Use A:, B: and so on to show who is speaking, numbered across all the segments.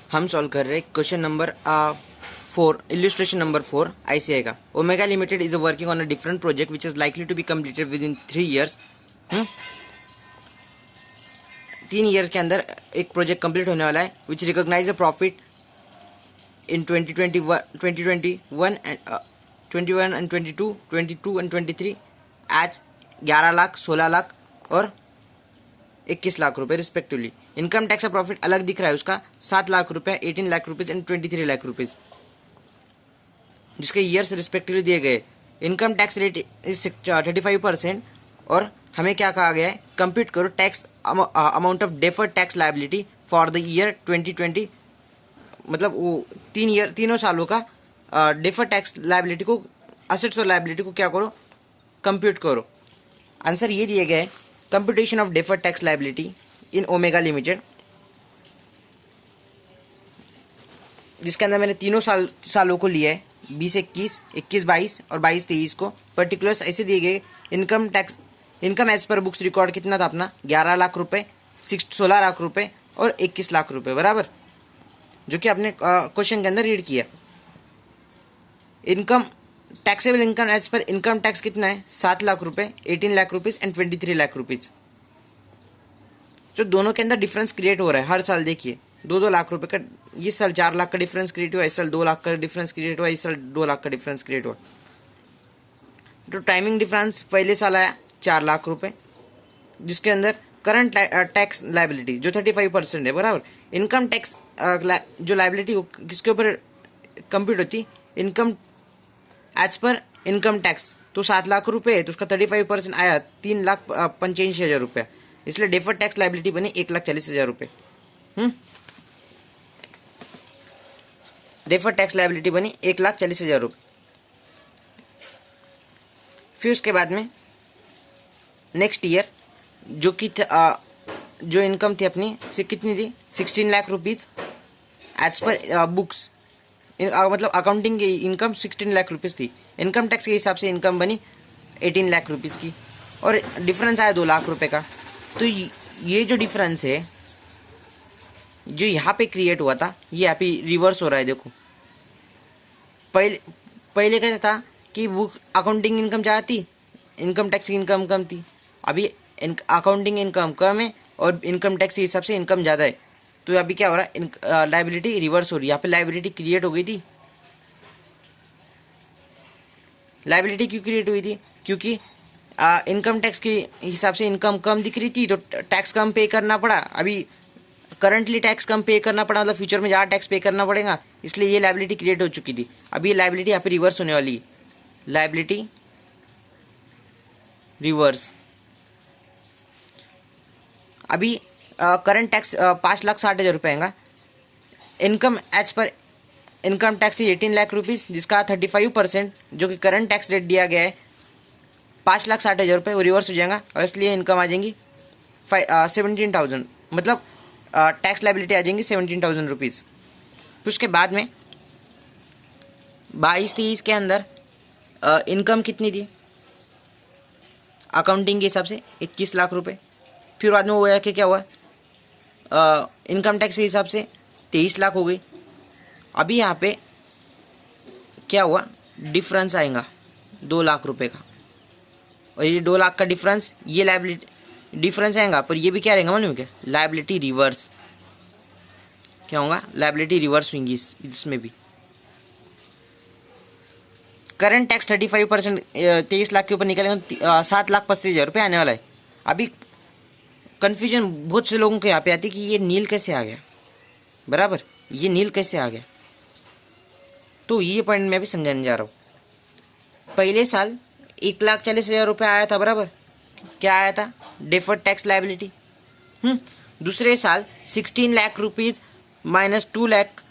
A: हम सॉल्व कर रहे हैं क्वेश्चन नंबर 4, इलिस्ट्रेशन नंबर 4 ऐसे आएगा। Omega limited is working on a different project which is likely to be completed within 3 years। 3 year के अंदर एक प्रोजेक्ट कंप्लीट होने वाला है which recognise the profit in 2021 and 21 and 22 and 23 as 11 lakh, 16 lakh और 21 लाख रुपए रिस्पेक्टिवली। इनकम टैक्स का profit अलग दिख रहा है उसका 7 लाख रुपए, 18 lakh rupees and 23 lakh rupees, जिसके ईयर्स रिस्पेक्टिवली दिए गए। इनकम टैक्स रेट इज 35% और हमें क्या कहा गया है, कंप्यूट करो tax amount of deferred tax liability for the year 2020। मतलब वो तीनों सालों का डेफर्ड टैक्स लायबिलिटी को, असेट्स और लायबिलिटी को क्या करो, कंप्यूट करो। आंसर ये दिए गए, computation of deferred tax liability in omega limited, जिसके अंदर मैंने तीनों सालों को लिया है, 2021, 21-22 और 22-23 को। पर्टिकुलर्स ऐसे दिए गए, income as per books record कितना था अपना, 11 लाख रुपए, 16 लाख रुपए और 21 लाख रुपए, बराबर, जो कि आपने क्वेश्चन के अंदर रीड किया। Income taxable income as per income tax कितना है, 7 लाख रुपए, 18 lakh rupees and 23 lakh rupees. जो दोनों के अंदर डिफरेंस क्रिएट हो रहा है हर साल, देखिए 2-2 लाख रुपए का, इस साल 4 लाख का डिफरेंस क्रिएट हुआ, इस साल 2 लाख का डिफरेंस क्रिएट हुआ, इस साल 2 लाख का डिफरेंस क्रिएट हुआ। तो टाइमिंग डिफरेंस पहले साल आया 4 लाख रुपए, जिसके अंदर करंट टैक्स लायबिलिटी जो 35% है, बराबर। इनकम टैक्स जो लायबिलिटी किसके ऊपर कंप्यूट होती, income as per income tax, तो 7 लाख रुपए है तो उसका 35% आया 3,85,000 रुपये, इसलिए डेफर्ड टैक्स लायबिलिटी बनी 1,40,000 रुपये। डेफर्ड टैक्स लायबिलिटी बनी 1,40,000 रुपये। फिर उसके बाद में नेक्स्ट ईयर जो कि जो इनकम थी अपनी से कितनी थी, 16 lakh rupees as per books, मतलब अकाउंटिंग की इनकम 16 लाख रुपीज़ थी। इनकम टैक्स के हिसाब से इनकम बनी 18 लाख रुपीज़ की और डिफरेंस आया 2 लाख रुपए का। तो ये जो डिफरेंस है जो यहाँ पे क्रिएट हुआ था, ये यहाँ पे रिवर्स हो रहा है। देखो पहले कैसा था कि बुक अकाउंटिंग इनकम ज़्यादा थी, इनकम टैक्स की इनकम कम थी। अभी अकाउंटिंग इनकम कम है और इनकम टैक्स के हिसाब से इनकम ज़्यादा है। तो अभी क्या हो रहा है, लायबिलिटी रिवर्स हो रही है। यहाँ पे लायबिलिटी क्रिएट हो गई थी। लायबिलिटी क्यों क्रिएट हुई थी, क्योंकि इनकम टैक्स के हिसाब से इनकम कम दिख रही थी तो टैक्स कम पे करना पड़ा। अभी करंटली टैक्स कम पे करना पड़ा, मतलब फ्यूचर में ज़्यादा टैक्स पे करना पड़ेगा, इसलिए ये लायबिलिटी क्रिएट हो चुकी थी। अभी ये लायबिलिटी यहाँ पे रिवर्स होने वाली है, लायबिलिटी रिवर्स। अभी करंट टैक्स 5,60,000 रुपये आएगा। Income as per income tax थी 18 लाख रुपीज़, जिसका 35% जो कि करंट टैक्स रेट दिया गया है 5,60,000 रुपये, वो रिवर्स हो जाएगा और इसलिए इनकम आ जाएंगी 17,000, मतलब टैक्स लायबिलिटी आ जाएंगी 17,000 रुपीज़। फिर उसके बाद में 22-23 के अंदर इनकम कितनी थी अकाउंटिंग के हिसाब से, 21 लाख रुपये। फिर बाद में वो आके क्या हुआ, इनकम टैक्स के हिसाब से 23 लाख हो गई। अभी यहाँ पे क्या हुआ, डिफरेंस आएगा 2 लाख रुपए का, और ये 2 लाख का डिफरेंस, ये लायबिलिटी डिफरेंस आएगा, पर ये भी क्या रहेगा मालूम क्या, लायबिलिटी रिवर्स। क्या होगा, लायबिलिटी रिवर्स होंगी इसमें भी। करंट टैक्स 35%, 23 लाख के ऊपर निकलेगा 7,85,000 रुपये आने वाला है। अभी कन्फ्यूजन बहुत से लोगों को यहाँ पे आती है कि ये नील कैसे आ गया, बराबर, ये नील कैसे आ गया। तो ये पॉइंट मैं भी समझाने जा रहा हूँ। पहले साल 1,40,000 रुपये आया था, बराबर, क्या आया था, डेफर्ड टैक्स लायबिलिटी। दूसरे साल 16 लाख रुपीज़ माइनस 2 लाख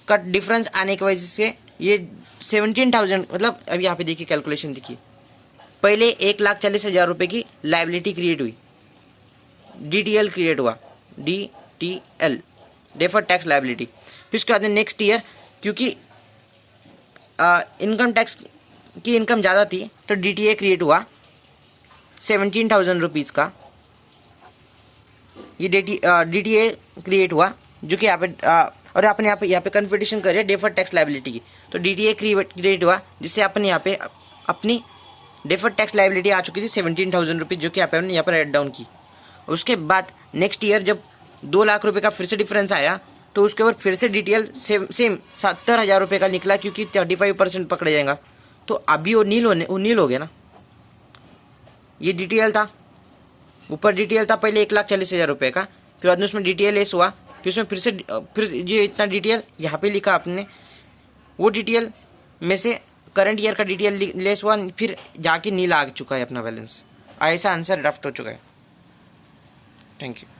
A: का डिफरेंस आने की वजह से ये 17,000, मतलब अब यहाँ पे देखिए कैलकुलेशन देखिए, पहले 1,40,000 रुपये की लायबिलिटी क्रिएट हुई, DTL क्रिएट हुआ, DTL डेफर्ड टैक्स लायबिलिटी। फिर उसके बाद में नेक्स्ट ईयर क्योंकि इनकम टैक्स की इनकम ज़्यादा थी तो DTA क्रिएट हुआ 17,000 रुपीज़ का। ये DTA क्रिएट हुआ जो कि यहाँ पे और आपने यहाँ पे कंपटीशन करिए डेफर्ड टैक्स लाइबिलिटी की, तो DTA क्रिएट हुआ, जिससे आपने यहाँ पे अपनी डेफर्ड टैक्स लाइबिलिटी आ चुकी थी 17,000 रुपीज़, जो कि आपने यहाँ पर एड डाउन की। उसके बाद नेक्स्ट ईयर जब 2 लाख रुपए का फिर से डिफरेंस आया, तो उसके ऊपर फिर से DTL सेम 70,000 रुपये का निकला, क्योंकि 35% पकड़े जाएगा। तो अभी वो नील हो गया ना। ये DTL था, ऊपर DTL था पहले 1,40,000 रुपये का, फिर बाद में उसमें DTL लेस हुआ, फिर उसमें फिर ये इतना DTL यहाँ पे लिखा आपने, वो DTL में से करंट ईयर का DTL लेस हुआ, फिर जाके नील आ चुका है अपना बैलेंस। ऐसा आंसर ड्राफ्ट हो चुका है। Thank you.